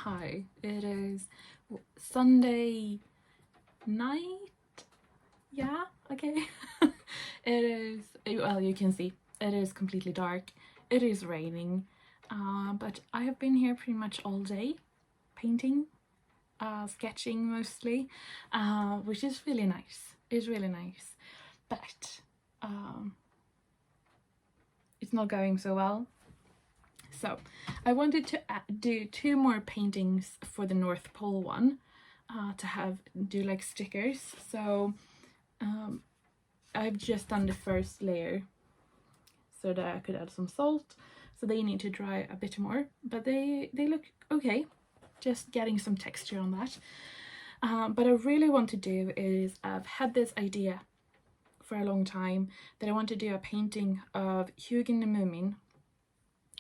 Hi, it is Sunday night. Yeah, okay. It is, well, you can see it is completely dark. It is raining, but I have been here pretty much all day painting, sketching mostly, which is really nice. It's really nice, but it's not going so well. So I wanted to do 2 more paintings for the North Pole one, to do like stickers. So I've just done the first layer so that I could add some salt. So they need to dry a bit more, but they look okay. Just getting some texture on that. But I really want to do is, I've had this idea for a long time that I want to do a painting of Hugin the Moomin,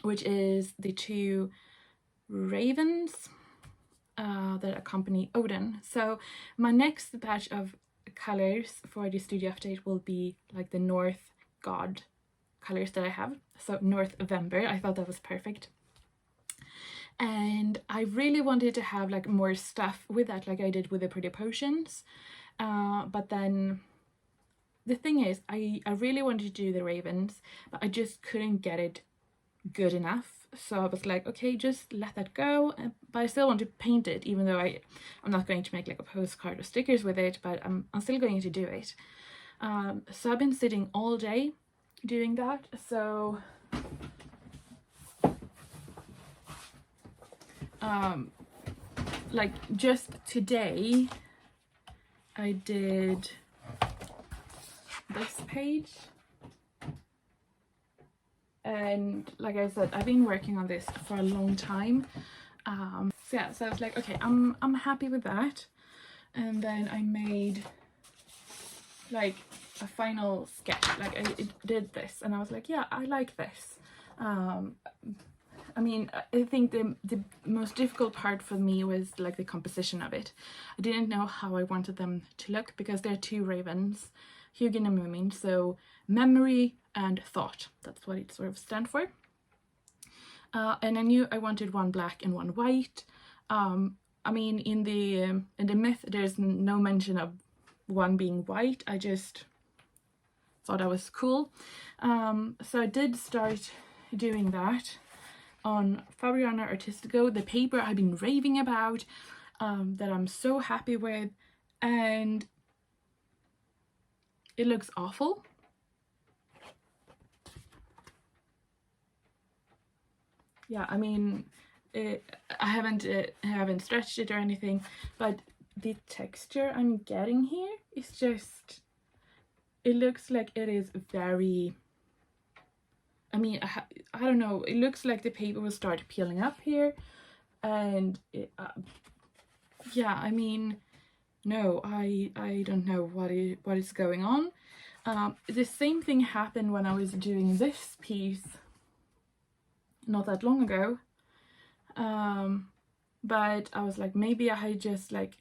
which is the 2 ravens that accompany Odin. So my next batch of colors for the studio update will be like the North god colors that I have. So North November, I thought that was perfect. And I really wanted to have like more stuff with that, like I did with the Pretty Potions. But then the thing is, I really wanted to do the ravens, but I just couldn't get it good enough. So I was like, okay, just let that go. But I still want to paint it, even though I'm not going to make like a postcard or stickers with it, but I'm still going to do it. So I've been sitting all day doing that. So like just today I did this page. And like I said, I've been working on this for a long time. So yeah, so I was like, okay, I'm happy with that. And then I made like a final sketch. Like I did this, and I was like, yeah, I like this. I mean, I think the most difficult part for me was like the composition of it. I didn't know how I wanted them to look because they're 2 ravens, Hugin and Moomin, so memory and thought, that's what it sort of stands for. And I knew I wanted 1 black and 1 white. I mean, in the myth there's no mention of 1 being white. I just thought that was cool. So I did start doing that on Fabriana Artistico, the paper I've been raving about, that I'm so happy with, and it looks awful. Yeah, I mean, I haven't stretched it or anything, but the texture I'm getting here is just, it looks like it is very, I mean, I don't know, it looks like the paper will start peeling up here, and yeah, I mean, no, I don't know what is going on. The same thing happened when I was doing this piece not that long ago, but I was like, maybe I had just like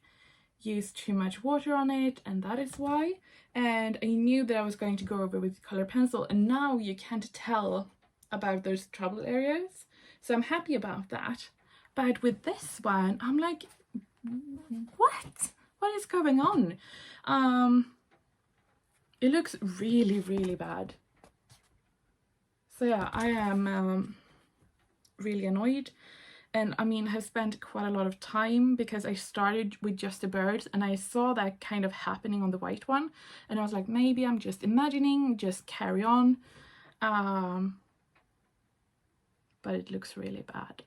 used too much water on it, and that is why. And I knew that I was going to go over with color pencil, and now you can't tell about those trouble areas, so I'm happy about that. But with this one, I'm like, what is going on? It looks really bad. So yeah, I am really annoyed. And I mean, I've spent quite a lot of time because I started with just the birds and I saw that kind of happening on the white one, and I was like, maybe I'm just imagining, just carry on. But it looks really bad.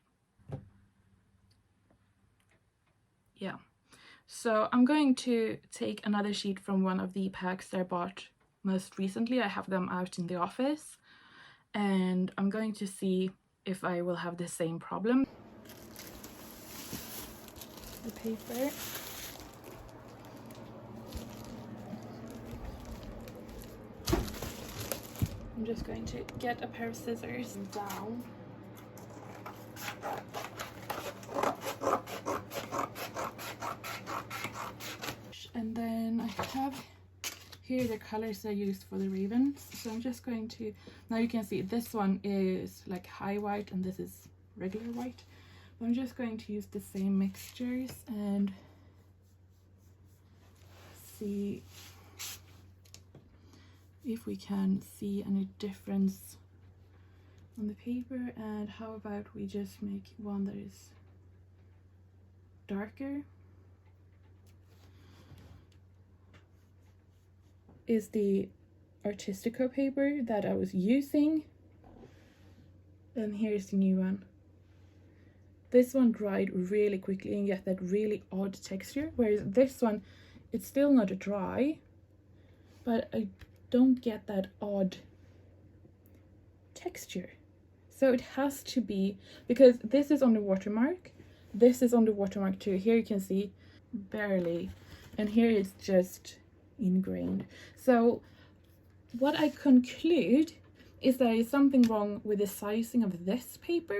Yeah, so I'm going to take another sheet from one of the packs that I bought most recently. I have them out in the office, and I'm going to see if I will have the same problem. The paper. I'm just going to get a pair of scissors down. And then I have here the colors I used for the ravens. So I'm just going to, now you can see this one is like high white and this is regular white. I'm just going to use the same mixtures and see if we can see any difference on the paper. And how about we just make one that is darker? Is the Artistico paper that I was using, and here's the new one. This one dried really quickly and get that really odd texture, whereas this one, it's still not dry, but I don't get that odd texture. So it has to be, because this is on the watermark, this is on the watermark too. Here you can see barely, and here it's just ingrained. So what I conclude is there is something wrong with the sizing of this paper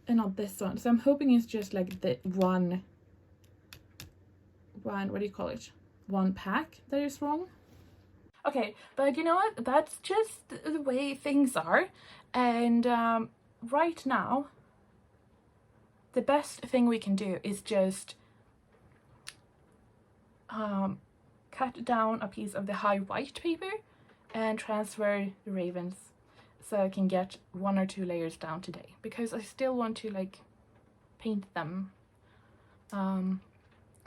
and not this one. So I'm hoping it's just like the one, what do you call it? One pack that is wrong. Okay, but you know what? That's just the way things are. And right now, the best thing we can do is just cut down a piece of the high white paper and transfer the ravens so I can get 1 or 2 layers down today, because I still want to like paint them. And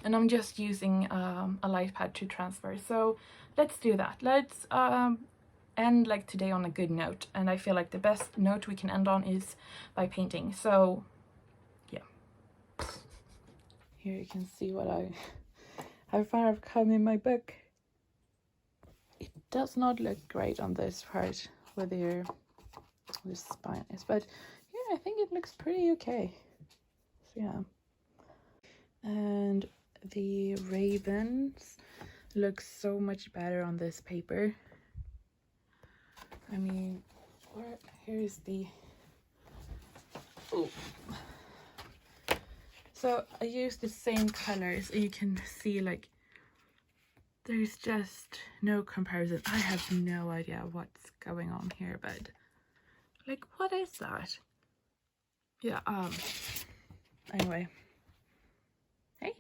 I'm just using a light pad to transfer. So let's do that. Let's end like today on a good note, and I feel like the best note we can end on is by painting. So yeah, here you can see how far I've come in my book. It does not look great on this part where the spine is, but yeah, I think it looks pretty okay. So yeah, and the ravens look so much better on this paper. I mean, here's the, oh. So I used the same colors, and you can see like there's just no comparison. I have no idea what's going on here, but like, what is that? Yeah, anyway. Hey.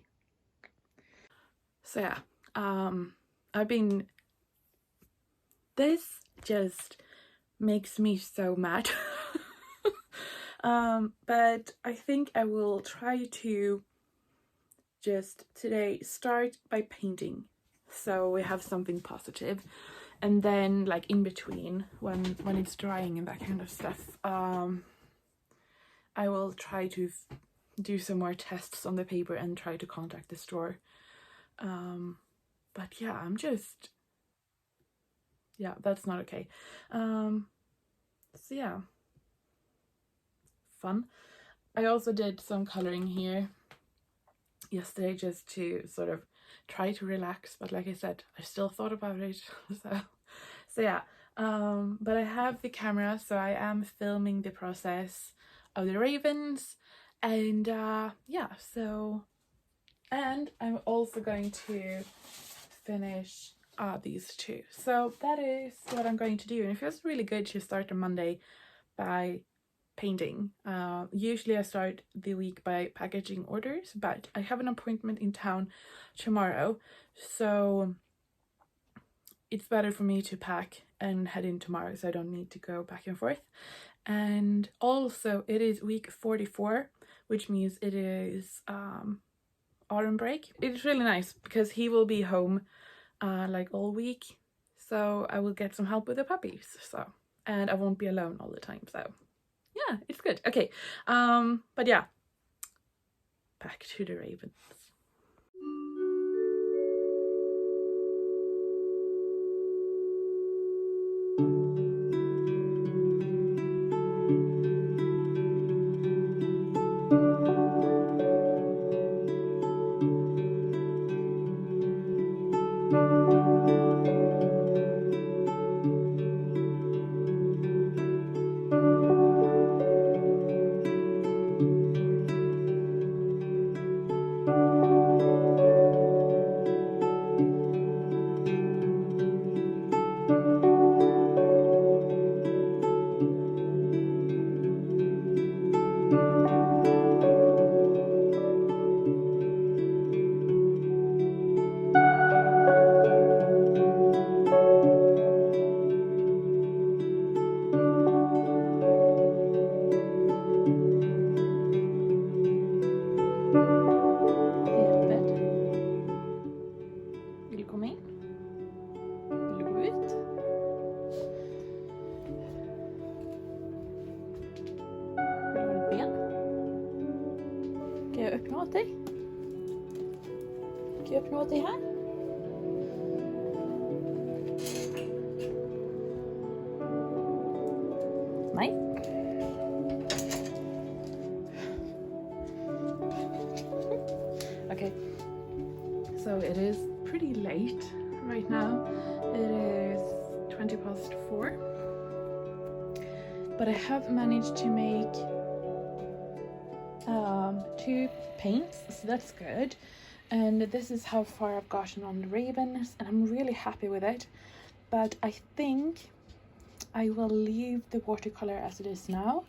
So yeah, this just makes me so mad. But I think I will try to just today start by painting, so we have something positive, and then like in between when it's drying and that kind of stuff, I will try to do some more tests on the paper and try to contact the store. But yeah, that's not okay. So yeah, fun. I also did some coloring here yesterday just to sort of try to relax, but like I said, I still thought about it. so yeah, but I have the camera, so I am filming the process of the ravens, and yeah, so, and I'm also going to finish these two. So that is what I'm going to do, and it feels really good to start on Monday by painting. Usually I start the week by packaging orders, but I have an appointment in town tomorrow, so it's better for me to pack and head in tomorrow, so I don't need to go back and forth. And also it is week 44, which means it is autumn break. It's really nice because he will be home like all week, so I will get some help with the puppies, so, and I won't be alone all the time, so yeah, it's good. Okay, but yeah, back to the ravens. öppna åt dig? Kan jag öppna åt dig här? Nej. Okay. So it is pretty late right now. It is 4:20. But I have managed to make 2 paints, so that's good. And this is how far I've gotten on the ribbons, and I'm really happy with it. But I think I will leave the watercolor as it is now,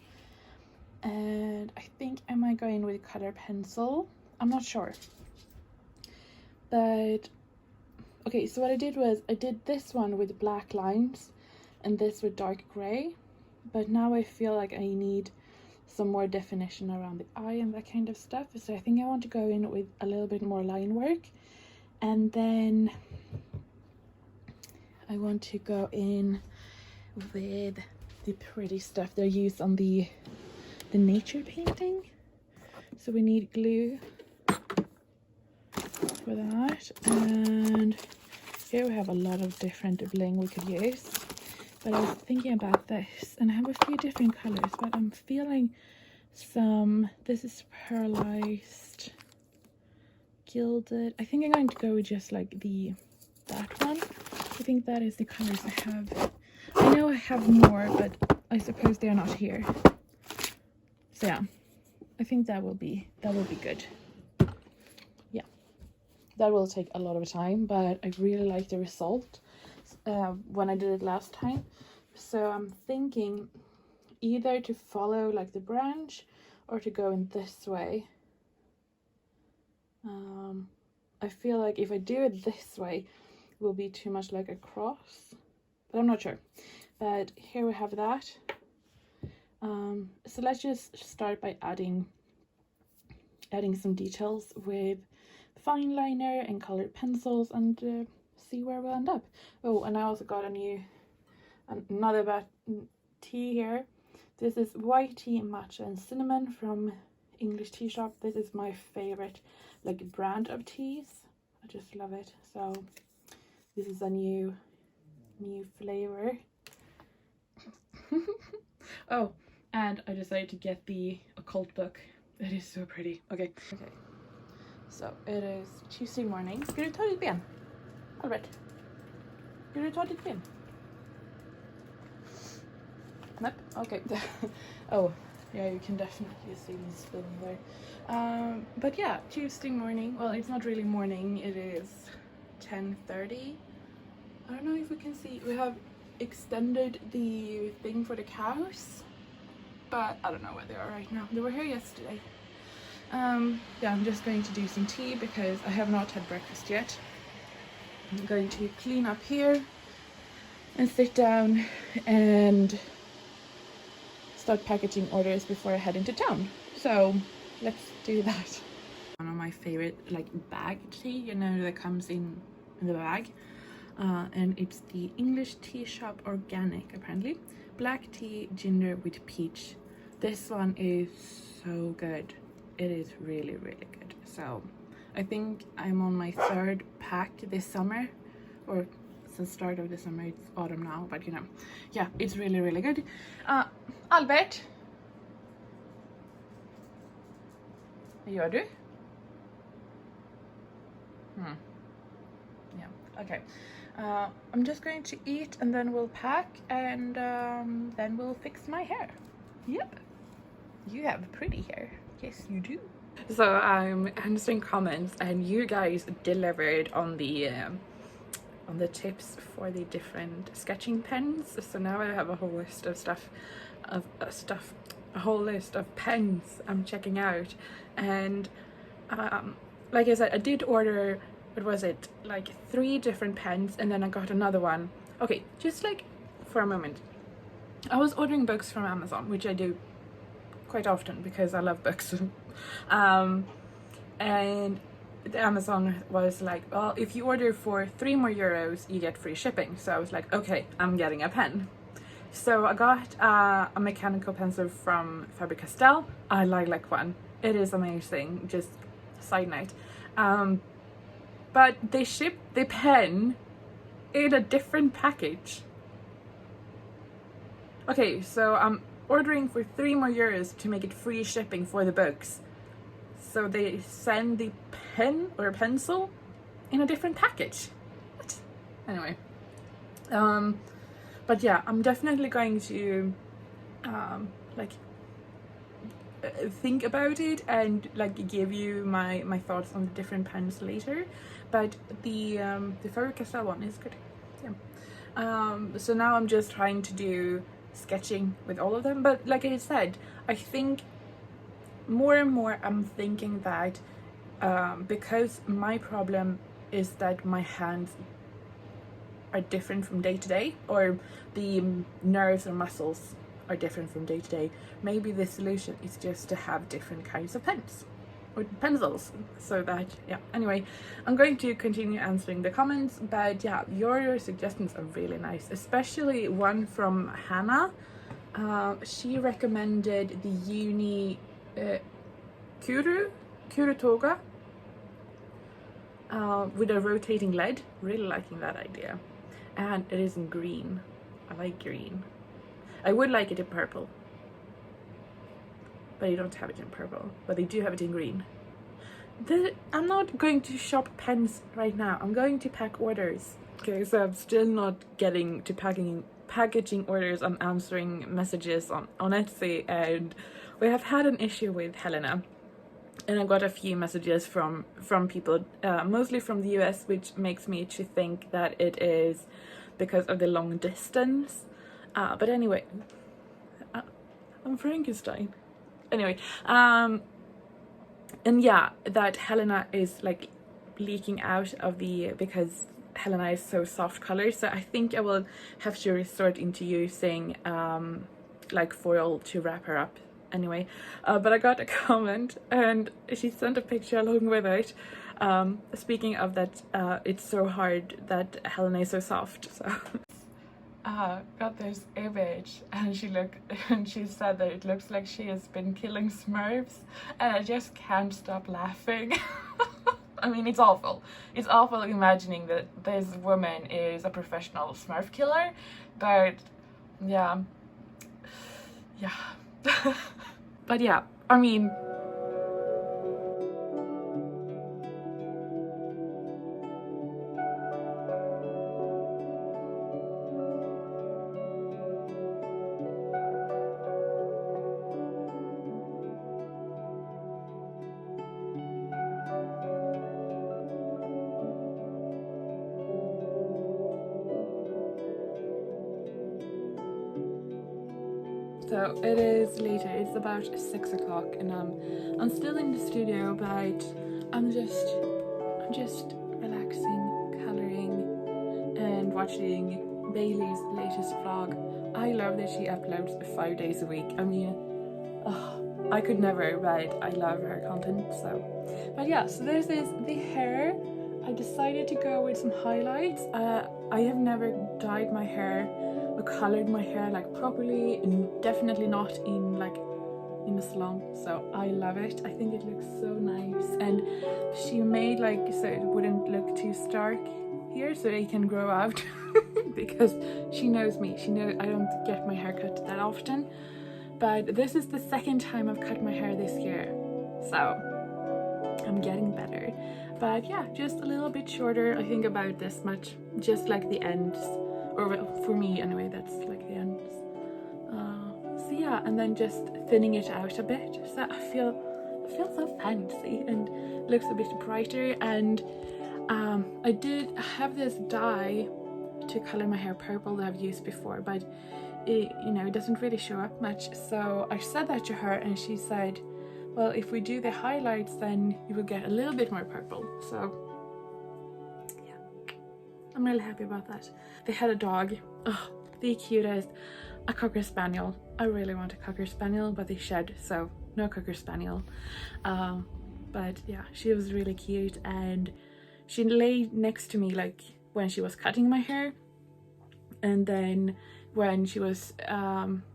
and I think I might go in with color pencil. I'm not sure, but okay, so what I did was I did this one with black lines and this with dark gray, but now I feel like I need some more definition around the eye and that kind of stuff, so I think I want to go in with a little bit more line work, and then I want to go in with the pretty stuff they use on the nature painting. So we need glue for that, and here we have a lot of different bling we could use. But I was thinking about this, and I have a few different colors, but I'm feeling some, this is pearlized, gilded. I think I'm going to go with just like that one. I think that is the colors I have. I know I have more, but I suppose they're not here. So yeah, I think that will be good. Yeah, that will take a lot of time, but I really like the result when I did it last time. So I'm thinking either to follow like the branch or to go in this way. I feel like if I do it this way, it will be too much like a cross, but I'm not sure. But here we have that. So let's just start by adding some details with fine liner and colored pencils, and see where we'll end up. Oh, and I also got another tea here. This is white tea, matcha and cinnamon from English Tea Shop. This is my favorite like brand of teas. I just love it. So this is a new flavor. Oh, and I decided to get the occult book. It is so pretty. Okay. So it is Tuesday morning. Ska du ta ditt ben? Albert? Ska du ta ditt ben? Nope. Okay. Oh, yeah, you can definitely see me spilling there. But yeah, Tuesday morning. Well, it's not really morning. It is 10:30. I don't know if we can see. We have extended the thing for the cows, but I don't know where they are right now. They were here yesterday. Yeah, I'm just going to do some tea because I have not had breakfast yet. I'm going to clean up here and sit down and start packaging orders before I head into town. So let's do that. One of my favorite like bag tea, you know, that comes in the bag. And it's the English Tea Shop Organic, apparently. Black tea, ginger with peach. This one is so good. It is really, really good. So I think I'm on my 3rd pack this summer, or since the start of the summer. It's autumn now, but you know, yeah, it's really, really good. Albert? Vad gör du? Yeah, okay. I'm just going to eat and then we'll pack, and then we'll fix my hair. Yep. You have pretty hair. Yes, you do. So I'm answering comments, and you guys delivered on the tips for the different sketching pens. So now I have a whole list of a whole list of pens I'm checking out. And like I said, I did order, what was it, like 3 different pens, and then I got another one. Okay, just like for a moment, I was ordering books from Amazon, which I do quite often because I love books. And the Amazon was like, well, if you order for 3 more euros, you get free shipping. So I was like, okay, I'm getting a pen. So I got a mechanical pencil from Faber-Castell. I like one. it is amazing, just side note. But they ship the pen in a different package. Okay, so I'm ordering for €3 more to make it free shipping for the books. So they send the pen or pencil in a different package. What? Anyway. But yeah, I'm definitely going to like think about it and like give you my thoughts on the different pens later. But the Faber-Castell one is good. Yeah. So now I'm just trying to do sketching with all of them, but like I said, I think more and more I'm thinking that because my problem is that my hands are different from day to day, or the nerves or muscles are different from day to day, maybe the solution is just to have different kinds of pens or pencils, so that, yeah, anyway, I'm going to continue answering the comments. But yeah, your suggestions are really nice, especially one from Hannah. She recommended the Uni Kurutoga with a rotating lead. Really liking that idea. And it is in green. I like green. I would like it in purple, but you don't have it in purple, but they do have it in green. I'm not going to shop pens right now. I'm going to pack orders. Okay, so I'm still not getting to packaging orders. I'm answering messages on Etsy, and we have had an issue with Helena. And I got a few messages from people, mostly from the US, which makes me to think that it is because of the long distance. But anyway, I'm Frankenstein. Anyway, and yeah, that Helena is like leaking out of because Helena is so soft color. So I think I will have to resort into using like foil to wrap her up. Anyway, but I got a comment and she sent a picture along with it. Speaking of that, it's so hard that Helena is so soft. So got this image and she said that it looks like she has been killing Smurfs, and I just can't stop laughing. I mean, it's awful. It's awful imagining that this woman is a professional Smurf killer, but yeah. But yeah, I mean, so it is later. It's about 6 o'clock, and I'm still in the studio, but I'm just relaxing, coloring, and watching Bailey's latest vlog. I love that she uploads 5 days a week. I mean, I could never, but I love her content. So, but yeah, so this is the hair. I decided to go with some highlights. I have never dyed my hair or colored my hair like properly, and definitely not in a salon, so I love it. I think it looks so nice, and she made like so it wouldn't look too stark here, so it can grow out. Because she knows me, she knows I don't get my hair cut that often, but this is the second time I've cut my hair this year, so I'm getting better. But yeah, just a little bit shorter, I think about this much, just like the ends, or well, for me anyway, that's like the ends. So yeah, and then just thinning it out a bit, so I feel so fancy and looks a bit brighter. And I did have this dye to color my hair purple that I've used before, but it, it doesn't really show up much. So I said that to her, and she said, well, if we do the highlights, then you will get a little bit more purple. So yeah, I'm really happy about that. They had a dog, oh, the cutest, a Cocker Spaniel. I really want a Cocker Spaniel, but they shed, so no Cocker Spaniel. But yeah, she was really cute, and she lay next to me like when she was cutting my hair, and then when she was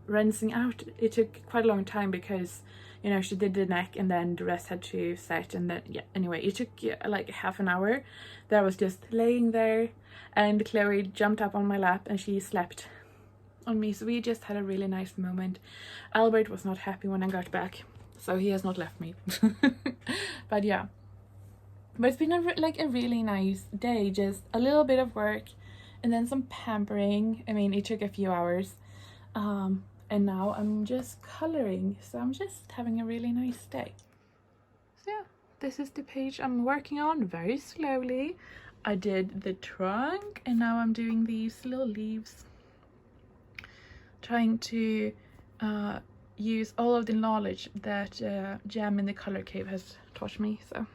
rinsing out, it took quite a long time because you know, she did the neck and then the rest had to set, and then yeah, anyway, it took like half an hour that I was just laying there, and Chloe jumped up on my lap and she slept on me, so we just had a really nice moment. Albert was not happy when I got back, so he has not left me. But yeah, but it's been like a really nice day, just a little bit of work and then some pampering. I mean, it took a few hours, and now I'm just coloring, so I'm just having a really nice day. So yeah, this is the page I'm working on very slowly. I did the trunk and now I'm doing these little leaves, trying to use all of the knowledge that Jam in the Color Cave has taught me. So,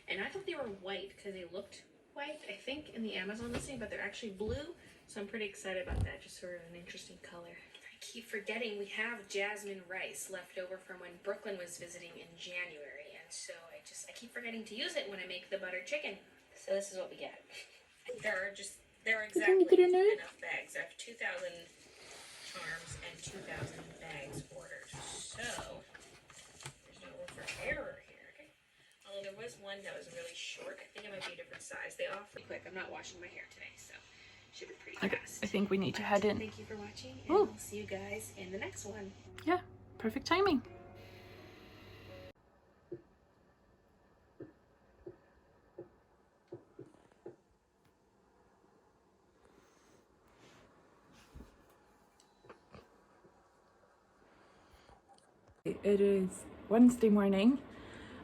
and I thought they were white because they looked white, I think, in the Amazon listing, but they're actually blue, so I'm pretty excited about that. Just sort of an interesting color. I keep forgetting we have jasmine rice left over from when Brooklyn was visiting in January, and so I keep forgetting to use it when I make the butter chicken. So this is what we get. There are exactly enough bags. I have 2,000 charms and 2,000 bags ordered, so there's no room for error here. Okay. Although there was one that was really short. I think it might be a different size. They offer quick. I'm not washing my hair today, so should be pretty fast. I think we need to head in. Thank you for watching, and I'll see you guys in the next one. Yeah, perfect timing. It is Wednesday morning,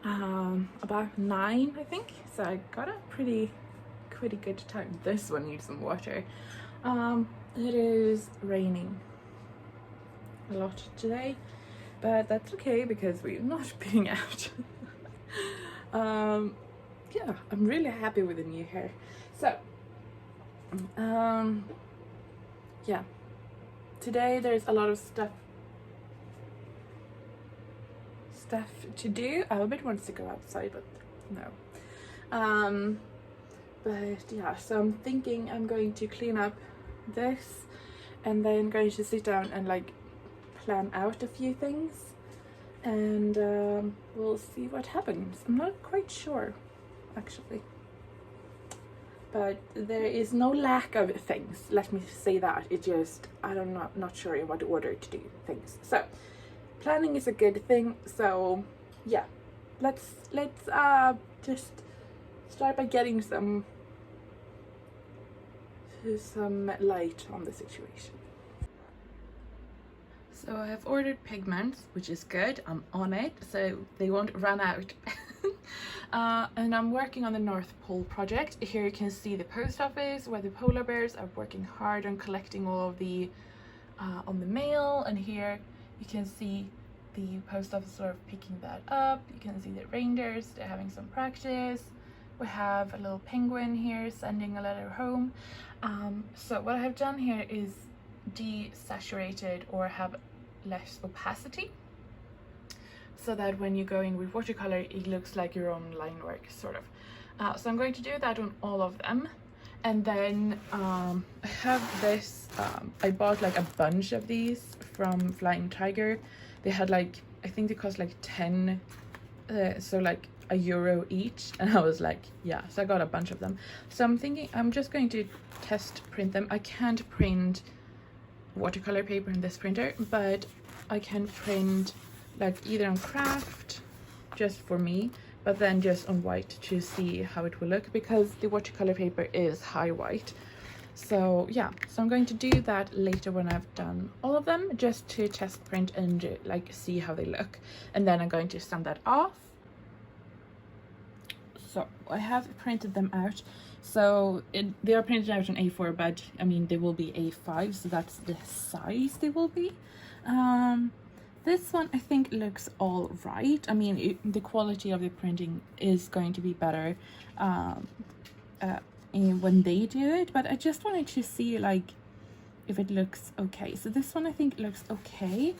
about 9 I think, so I got a pretty good time. This one needs some water. It is raining a lot today, but that's okay because we're not being out. Yeah, I'm really happy with the new hair. So yeah, today there's a lot of stuff to do. Albert wants to go outside, but no. But yeah, so I'm thinking I'm going to clean up this and then going to sit down and like plan out a few things, and we'll see what happens. I'm not quite sure actually, but there is no lack of things, let me say that. It just, I'm not sure in what order to do things. So planning is a good thing. So yeah, let's just start by getting some light on the situation. So I have ordered pigments, which is good. I'm on it, so they won't run out. And I'm working on the North Pole project. Here you can see the post office where the polar bears are working hard on collecting all of the on the mail, and here you can see the post office sort of picking that up. You can see the reindeers, they're having some practice. We have a little penguin here sending a letter home. So what I have done here is desaturated or have less opacity, so that when you're going with watercolor it looks like your own line work, sort of. So I'm going to do that on all of them. And then I have this, I bought like a bunch of these from Flying Tiger. They had like, I think they cost like 10, so like €1 each, and I was like, yeah, so I got a bunch of them. So I'm thinking I'm just going to test print them. I can't print watercolor paper in this printer, but I can print like either on craft just for me, but then just on white to see how it will look, because the watercolor paper is high white. So yeah, so I'm going to do that later when I've done all of them, just to test print and like see how they look, and then I'm going to send that off. So I have printed them out. So they are printed out on A4, but I mean they will be A5, so that's the size they will be. This one I think looks all right. I mean the quality of the printing is going to be better when they do it, but I just wanted to see like if it looks okay. So this one I think looks okay.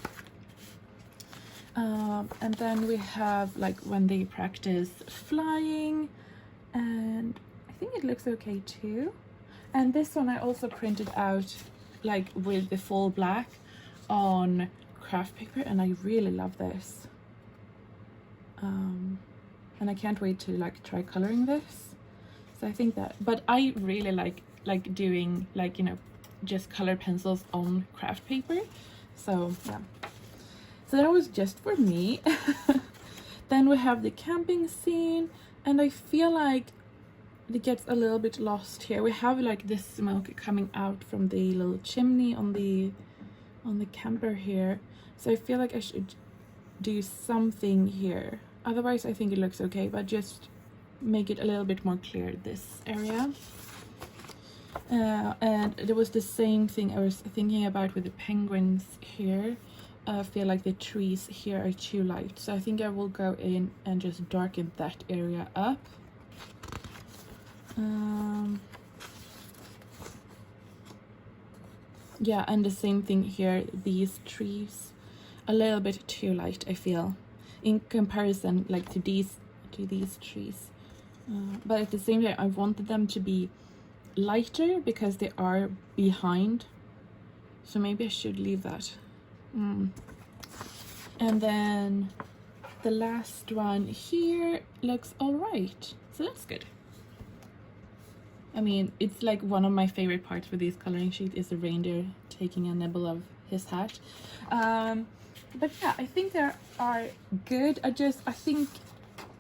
And then we have like when they practice flying, and I think it looks okay too. And this one I also printed out like with the full black on craft paper, and I really love this. and I can't wait to like try coloring this. So I think that, but I really like doing like, you know, just color pencils on craft paper. So yeah, so that was just for me. Then we have the camping scene, and I feel like it gets a little bit lost here. We have like this smoke coming out from the little chimney on the camper here, so I feel like I should do something here. Otherwise I think it looks okay, but just make it a little bit more clear, this area. And there was the same thing I was thinking about with the penguins here. I feel like the trees here are too light, so I think I will go in and just darken that area up. Yeah, and the same thing here, these trees a little bit too light, I feel, in comparison like to these trees, but at the same time I wanted them to be lighter because they are behind, so maybe I should leave that. And then the last one here looks all right, so that's good. I mean, it's like one of my favorite parts with these coloring sheets is the reindeer taking a nibble of his hat. But yeah, I think they are good. I think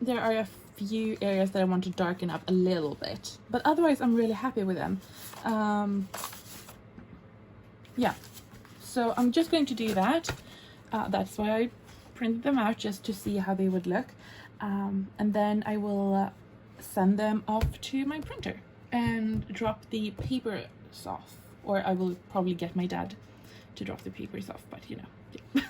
there are a few areas that I want to darken up a little bit, but otherwise I'm really happy with them. Yeah, so I'm just going to do that. That's why I printed them out, just to see how they would look, and then I will send them off to my printer and drop the papers off, or I will probably get my dad to drop the papers off, but you know, yeah.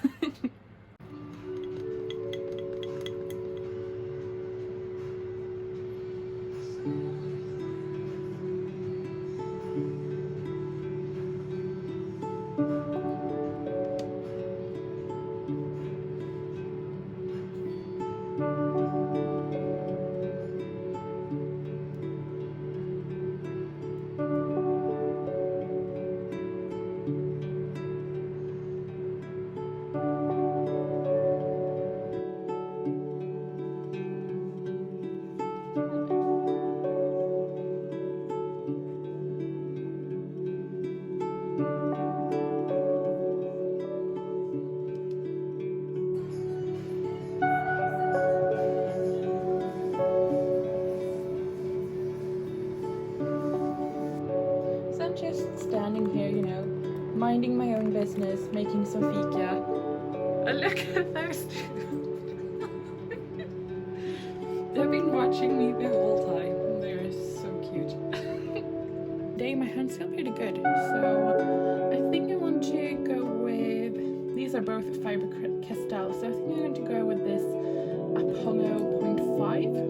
So I'm just standing here, you know, minding my own business, making some fika. Look at those two. They've been watching me the whole time. They're so cute. Today my hands feel pretty good, so I think I want to go with, these are both fiber castell, so I think I'm going to go with this Apollo 0.5.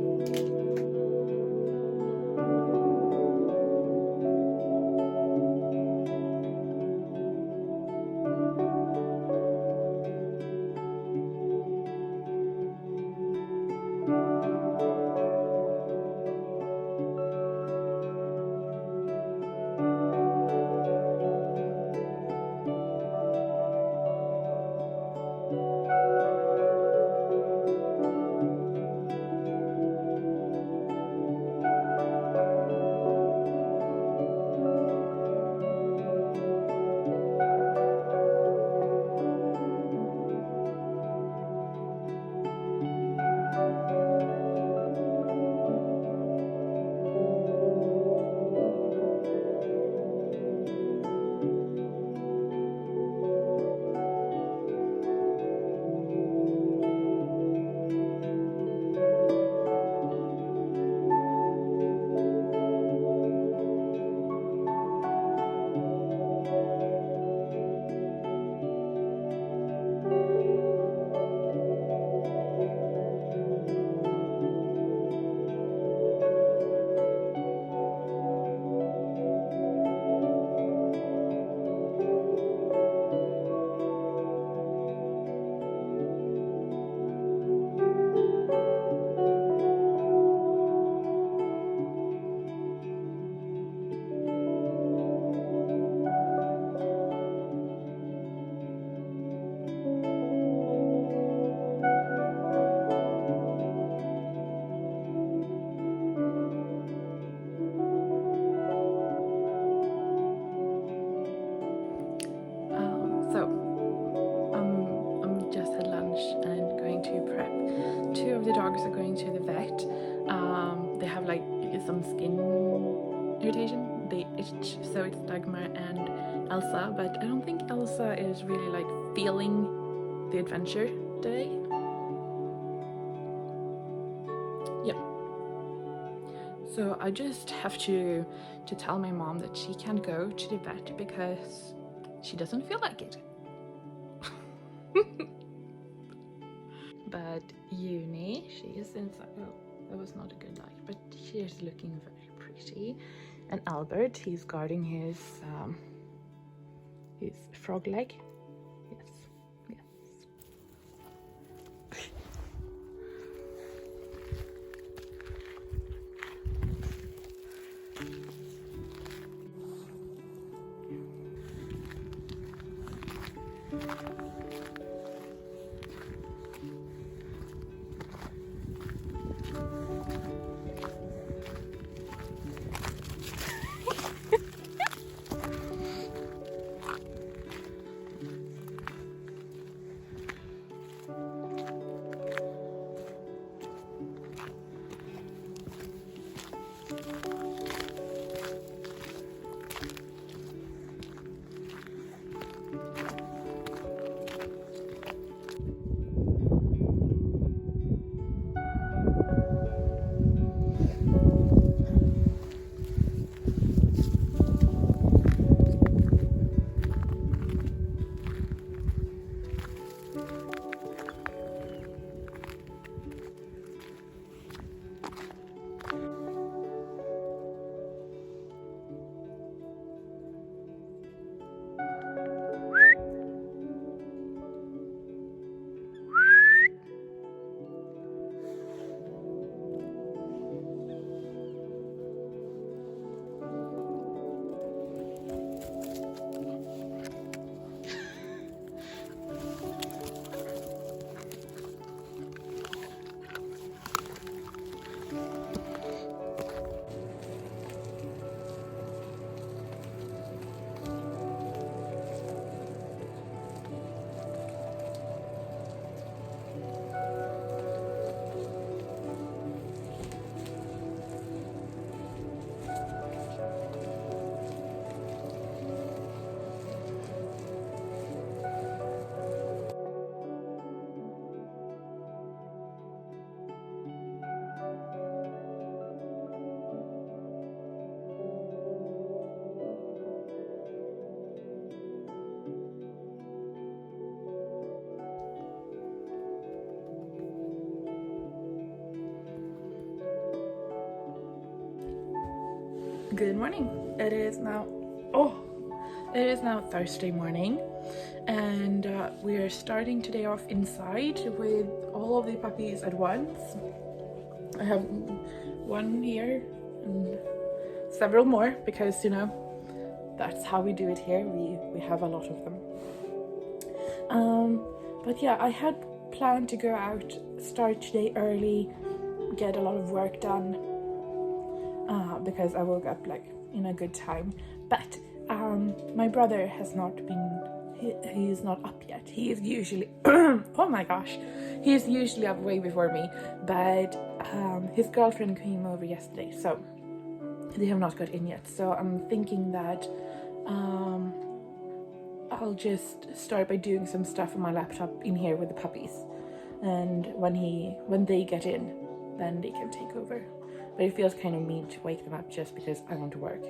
dogs are going to the vet. They have like some skin irritation. They itch, so it's Dagmar and Elsa, but I don't think Elsa is really like feeling the adventure today. Yeah. So I just have to tell my mom that she can't go to the vet because she doesn't feel like it. But Uni, she is inside. Oh, that was not a good light, but she is looking very pretty. And Albert, he's guarding his frog leg. Yes, yes. Good morning. It is now Thursday morning, and we are starting today off inside with all of the puppies at once. I have one here and several more because, you know, that's how we do it here. We have a lot of them. But yeah, I had planned to go out, start today early, get a lot of work done, because I woke up like in a good time. But my brother has not been, he's not up yet. He is usually oh my gosh, he is usually up way before me, but his girlfriend came over yesterday, so they have not got in yet. So I'm thinking that I'll just start by doing some stuff on my laptop in here with the puppies, and when they get in, then they can take over. But it feels kind of mean to wake them up just because I want to work.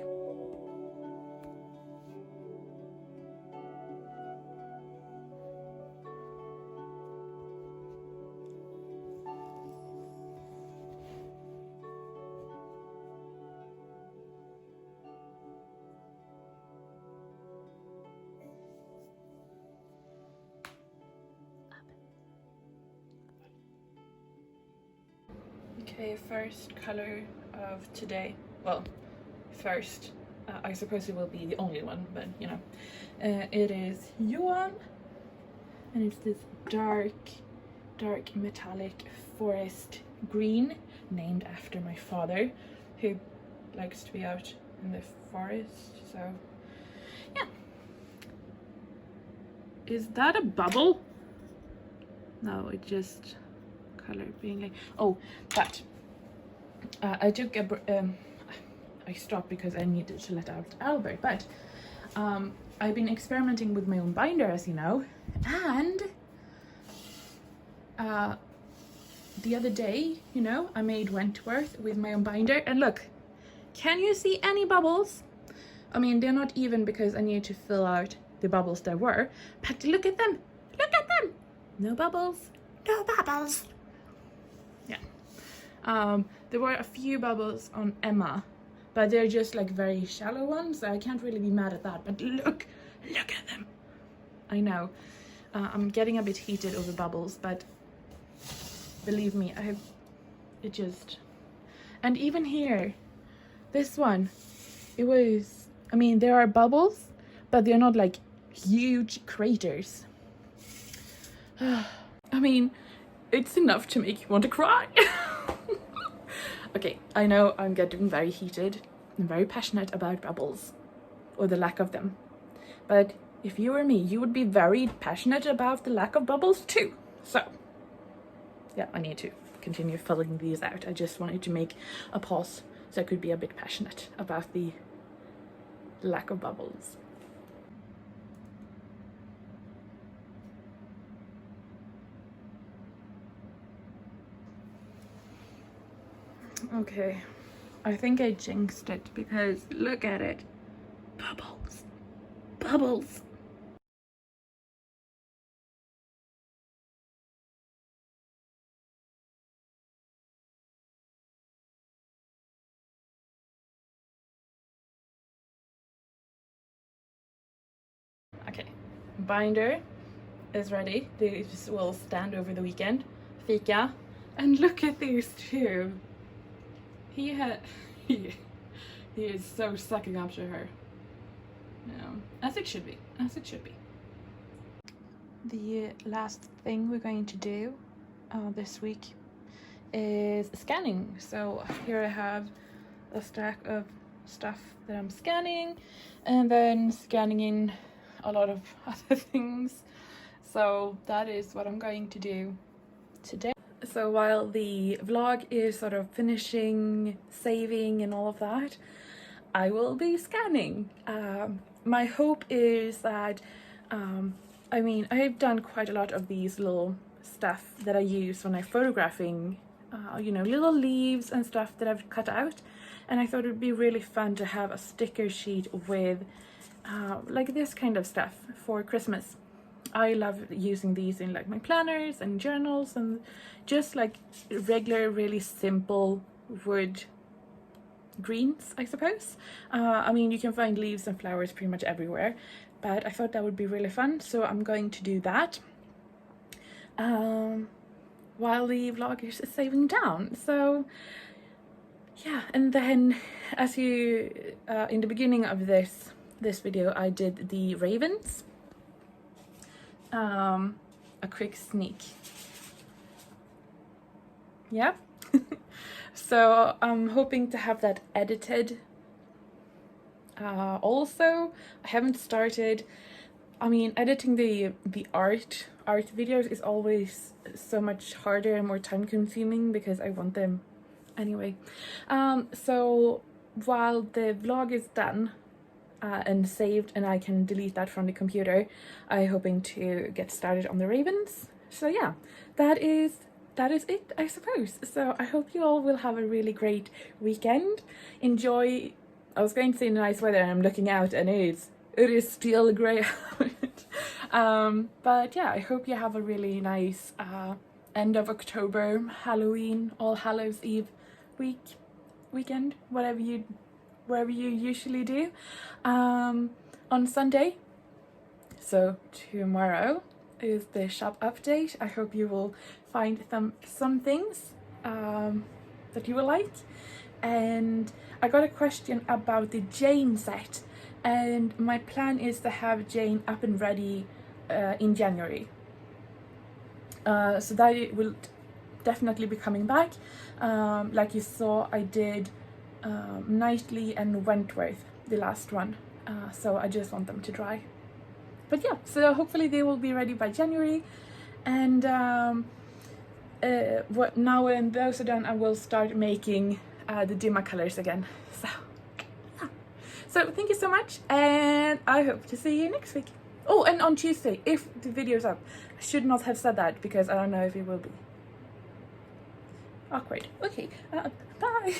Okay, first color of today. Well, first, I suppose it will be the only one, but you know, it is Yuan, and it's this dark metallic forest green, named after my father, who likes to be out in the forest. So yeah. Is that a bubble? No, it just color being like, oh, but I took a I stopped because I needed to let out Albert, but I've been experimenting with my own binder, as you know, and the other day, you know, I made Wentworth with my own binder, and look, can you see any bubbles? I mean, they're not even because I need to fill out the bubbles there were, but look at them, look at them, no bubbles, no bubbles. Yeah, there were a few bubbles on Emma, but they're just like very shallow ones, so I can't really be mad at that, but look at them. I know, I'm getting a bit heated over bubbles, but believe me, it just, and even here, this one, it was, I mean, there are bubbles, but they're not like huge craters. I mean, it's enough to make you want to cry. Okay, I know I'm getting very heated and very passionate about bubbles, or the lack of them, but if you were me, you would be very passionate about the lack of bubbles too. So yeah, I need to continue filling these out. I just wanted to make a pause so I could be a bit passionate about the lack of bubbles. Okay, I think I jinxed it because look at it. Bubbles. Bubbles. Okay, binder is ready. These will stand over the weekend. Fika. And look at these two. He is so sucking up to her. As it should be. As it should be. The last thing we're going to do this week is scanning. So here I have a stack of stuff that I'm scanning, and then scanning in a lot of other things. So that is what I'm going to do today. So while the vlog is sort of finishing, saving and all of that, I will be scanning. My hope is that, I mean, I've done quite a lot of these little stuff that I use when I'm photographing, you know, little leaves and stuff that I've cut out. And I thought it would be really fun to have a sticker sheet with like this kind of stuff for Christmas. I love using these in like my planners and journals and just like regular, really simple wood greens, I suppose. I mean, you can find leaves and flowers pretty much everywhere, but I thought that would be really fun, so I'm going to do that while the vlog is saving down. So yeah, and then as you in the beginning of this video, I did the ravens. A quick sneak. Yeah. So I'm hoping to have that edited. Also, I haven't started. I mean, editing the art videos is always so much harder and more time consuming because I want them anyway. So while the vlog is done and saved and I can delete that from the computer, I'm hoping to get started on the ravens. So yeah, that is it, I suppose. So I hope you all will have a really great weekend. Enjoy. I was going to say nice weather and I'm looking out and it is still grey out. But yeah, I hope you have a really nice end of October, Halloween, All Hallows Eve weekend, wherever you usually do, on Sunday. So tomorrow is the shop update. I hope you will find some things that you will like. And I got a question about the Jane set, and my plan is to have Jane up and ready in January. So that will definitely be coming back. Like you saw, I did Knightley and Wentworth, the last one, so I just want them to dry. But yeah, so hopefully they will be ready by January. And what now when those are done, I will start making the dimmer colors again. So yeah. So thank you so much, and I hope to see you next week. Oh, and on Tuesday, if the video is up. I should not have said that because I don't know if it will be. Awkward. Okay, bye.